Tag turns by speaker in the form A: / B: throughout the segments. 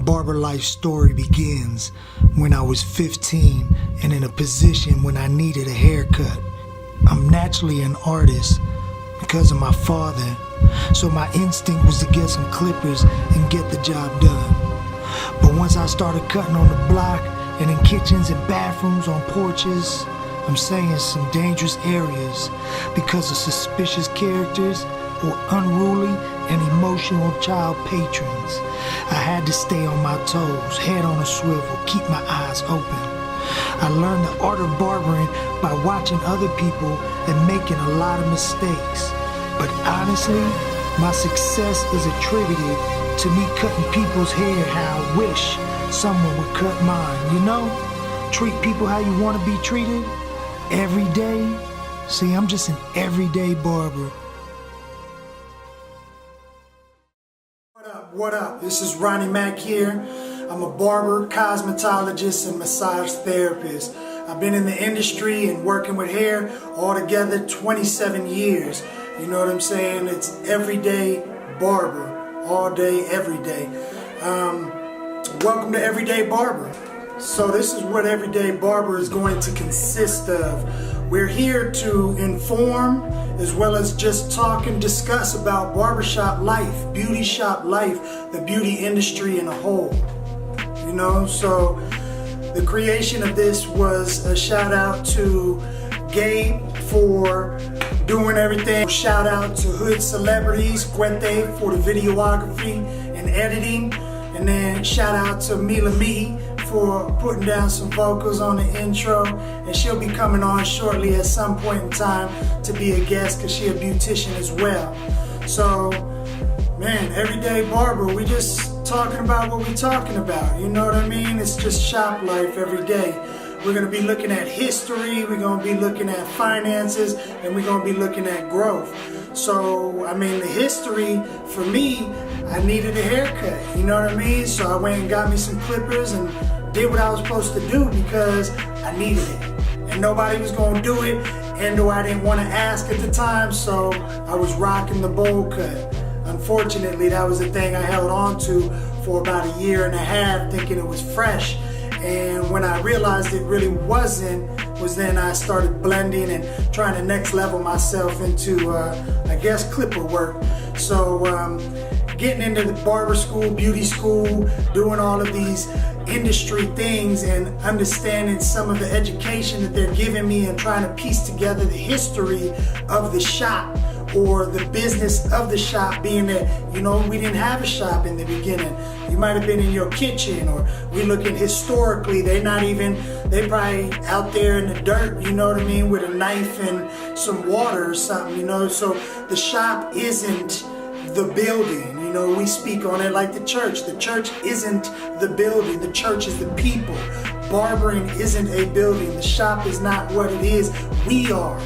A: barber life story begins when I was 15 and in a position when I needed a haircut. I'm naturally an artist because of my father, so my instinct was to get some clippers and get the job done. But once I started cutting on the block and in kitchens and bathrooms, on porches, I'm saying some dangerous areas because of suspicious characters or unruly and emotional child patrons, I had to stay on my toes, head on a swivel, keep my eyes open. I learned the art of barbering by watching other people and making a lot of mistakes. But honestly, my success is attributed to me cutting people's hair how I wish someone would cut mine. You know, treat people how you want to be treated every day. See, I'm just an everyday barber. What up? This is Ronnie Mack here. I'm a barber, cosmetologist, and massage therapist. I've been in the industry and working with hair altogether 27 years. You know what I'm saying? It's everyday barber, all day, every day. Welcome to Everyday Barber. So this is what Everyday Barber is going to consist of. We're here to inform as well as just talk and discuss about barbershop life, beauty shop life, the beauty industry in a whole. You know, so the creation of this was a shout out to Gabe for doing everything. Shout out to Hood Celebrities, Gwete for the videography and editing. And then shout out to Mila Me for putting down some vocals on the intro, and she'll be coming on shortly at some point in time to be a guest because she's a beautician as well. So, man, Everyday Barber, we just talking about what we're talking about, you know what I mean? It's just shop life every day. We're going to be looking at history, we're going to be looking at finances, and we're going to be looking at growth. So, I mean, the history, for me, I needed a haircut, you know what I mean? So I went and got me some clippers and did what I was supposed to do because I needed it. And nobody was going to do it, and I didn't want to ask at the time, so I was rocking the bowl cut. Unfortunately, that was the thing I held on to for about a year and a half, thinking it was fresh. And when I realized it really wasn't, was then I started blending and trying to next level myself into, I guess, clipper work. So getting into the barber school, beauty school, doing all of these industry things and understanding some of the education that they're giving me and trying to piece together the history of the shop or the business of the shop, being that, you know, we didn't have a shop in the beginning. You might have been in your kitchen, or we looking historically, they probably out there in the dirt, you know what I mean, with a knife and some water or something, you know. So the shop isn't the building, you know, we speak on it like the church. The church isn't the building, the church is the people. Barbering isn't a building, the shop is not what it is, we are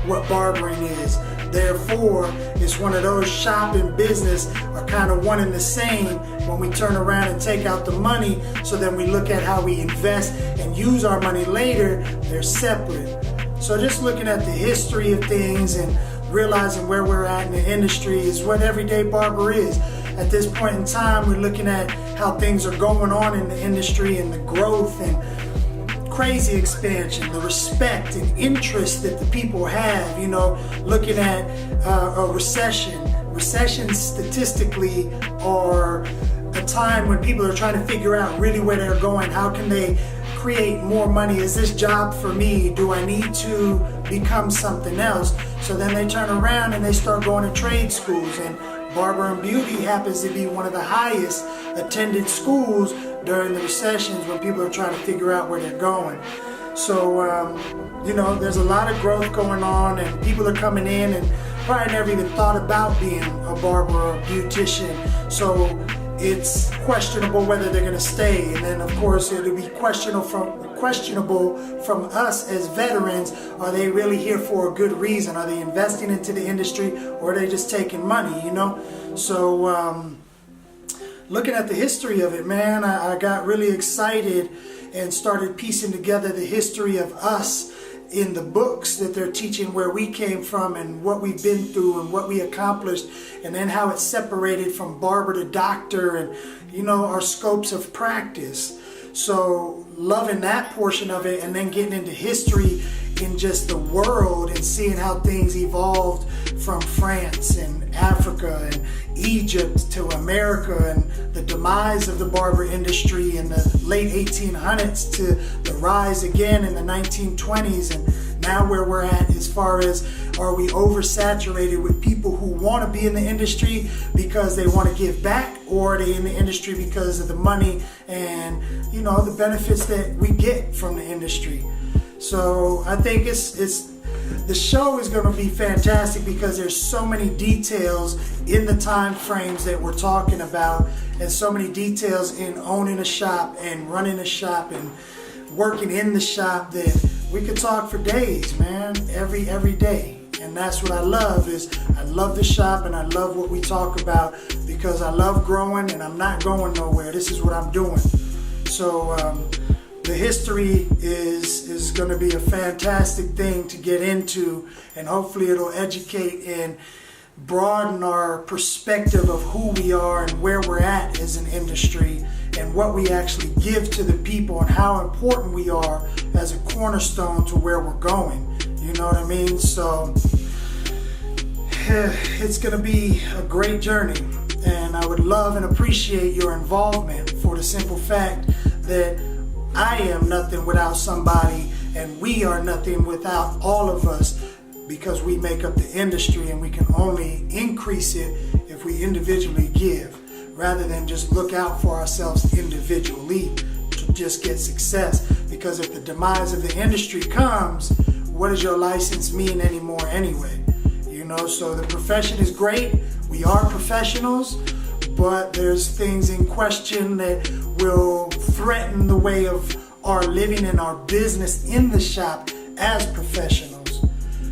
A: what barbering is. Therefore, it's one of those shop and business are kind of one and the same when we turn around and take out the money, so then we look at how we invest and use our money later, they're separate. So just looking at the history of things and realizing where we're at in the industry is what Everyday Barber is. At this point in time, we're looking at how things are going on in the industry and the growth and crazy expansion, the respect and interest that the people have, you know, looking at a recession. Recessions statistically are a time when people are trying to figure out really where they're going. How can they create more money? Is this job for me? Do I need to become something else? So then they turn around and they start going to trade schools, and barber and beauty happens to be one of the highest attended schools during the recessions when people are trying to figure out where they're going. So, you know, there's a lot of growth going on, and people are coming in and probably never even thought about being a barber or a beautician. So it's questionable whether they're going to stay. And then, of course, it'll be questionable from us as veterans. Are they really here for a good reason? Are they investing into the industry, or are they just taking money, you know? So looking at the history of it, man, I got really excited and started piecing together the history of us in the books that they're teaching where we came from and what we've been through and what we accomplished, and then how it's separated from barber to doctor and, you know, our scopes of practice. So loving that portion of it, and then getting into history in just the world and seeing how things evolved from France and Africa and Egypt to America, and the demise of the barber industry in the late 1800s to the rise again in the 1920s, and now where we're at as far as, are we oversaturated with people who want to be in the industry because they want to give back, or are they in the industry because of the money and, you know, the benefits that we get from the industry? So I think the show is going to be fantastic because there's so many details in the time frames that we're talking about, and so many details in owning a shop and running a shop and working in the shop that we could talk for days, man, every day. And that's what I love, is I love the shop and I love what we talk about, because I love growing and I'm not going nowhere. This is what I'm doing. So the history is going to be a fantastic thing to get into, and hopefully it'll educate and broaden our perspective of who we are and where we're at as an industry, and what we actually give to the people, and how important we are as a cornerstone to where we're going. You know what I mean? So it's going to be a great journey, and I would love and appreciate your involvement, for the simple fact that I am nothing without somebody, and we are nothing without all of us, because we make up the industry, and we can only increase it if we individually give, rather than just look out for ourselves individually to just get success. Because if the demise of the industry comes, what does your license mean anymore anyway? You know, so the profession is great. We are professionals, but there's things in question that will threaten the way of our living and our business in the shop as professionals.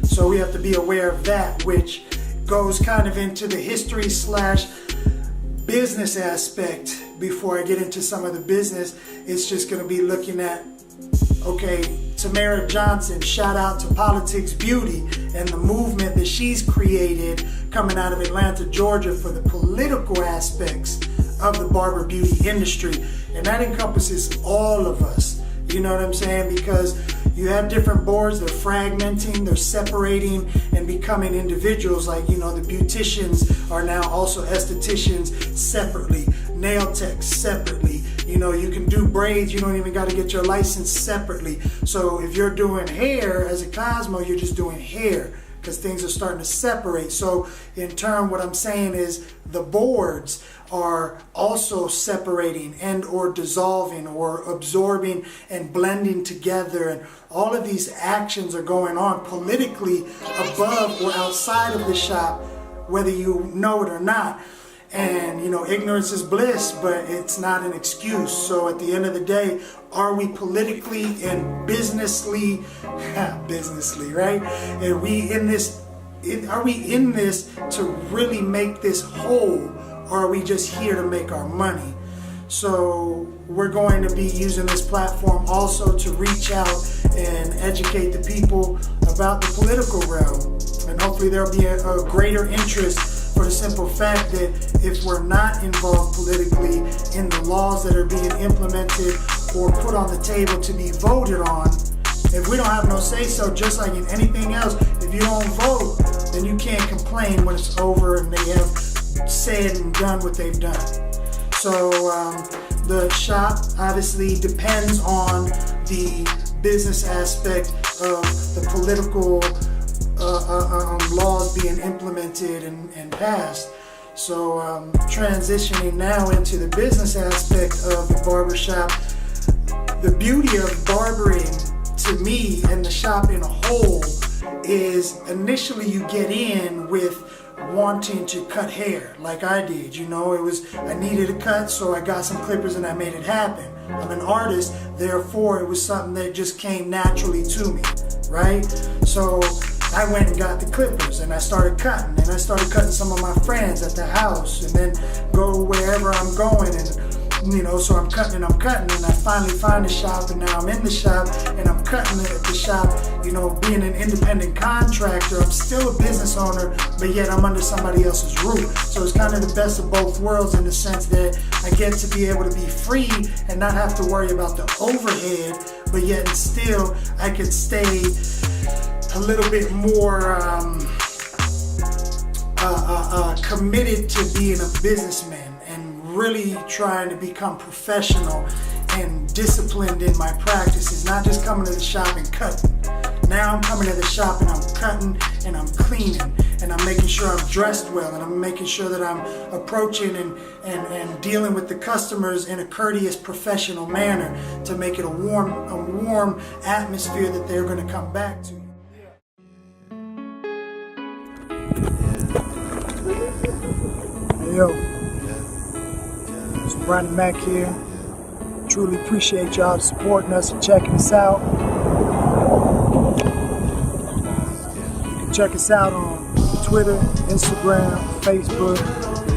A: So we have to be aware of that, which goes kind of into the history / business aspect. Before I get into some of the business, it's just going to be looking at, okay, Tamara Johnson, shout out to Politics Beauty and the movement that she's created coming out of Atlanta, Georgia, for the political aspects of the barber beauty industry. And that encompasses all of us. You know what I'm saying? Because you have different boards, they're fragmenting, they're separating and becoming individuals. Like, you know, the beauticians are now also estheticians separately, nail techs separately. You know, you can do braids, you don't even got to get your license separately. So if you're doing hair as a Cosmo, you're just doing hair, because things are starting to separate. So in turn, what I'm saying is the boards are also separating and or dissolving or absorbing and blending together, and all of these actions are going on politically above or outside of the shop, whether you know it or not. And, you know, ignorance is bliss, but it's not an excuse. So at the end of the day, are we politically and businessly, right? Are we in this to really make this whole, or are we just here to make our money? So we're going to be using this platform also to reach out and educate the people about the political realm. And hopefully there'll be a greater interest, for the simple fact that if we're not involved politically in the laws that are being implemented or put on the table to be voted on, if we don't have no say-so, just like in anything else, if you don't vote, then you can't complain when it's over and they have said and done what they've done. So the shop obviously depends on the business aspect of the political laws being implemented and passed. So transitioning now into the business aspect of the barbershop, the beauty of barbering to me and the shop in a whole is initially you get in with wanting to cut hair like I did. You know, I needed a cut, so I got some clippers and I made it happen. I'm an artist, therefore it was something that just came naturally to me, right? So I went and got the clippers and I started cutting, and I started cutting some of my friends at the house, and then go wherever I'm going and You know, so I'm cutting and I finally find a shop, and now I'm in the shop and I'm cutting at the shop. You know, being an independent contractor, I'm still a business owner, but yet I'm under somebody else's roof. So it's kind of the best of both worlds in the sense that I get to be able to be free and not have to worry about the overhead, but yet still I could stay a little bit more committed to being a businessman and really trying to become professional and disciplined in my practices, not just coming to the shop and cutting. Now I'm coming to the shop and I'm cutting and I'm cleaning and I'm making sure I'm dressed well and I'm making sure that I'm approaching and dealing with the customers in a courteous, professional manner to make it a warm atmosphere that they're going to come back to. Hey, yo, it's Ronnie Mack here. Truly appreciate y'all supporting us and checking us out. You can check us out on Twitter, Instagram, Facebook,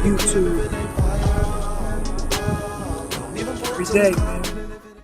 A: YouTube. Every day, man.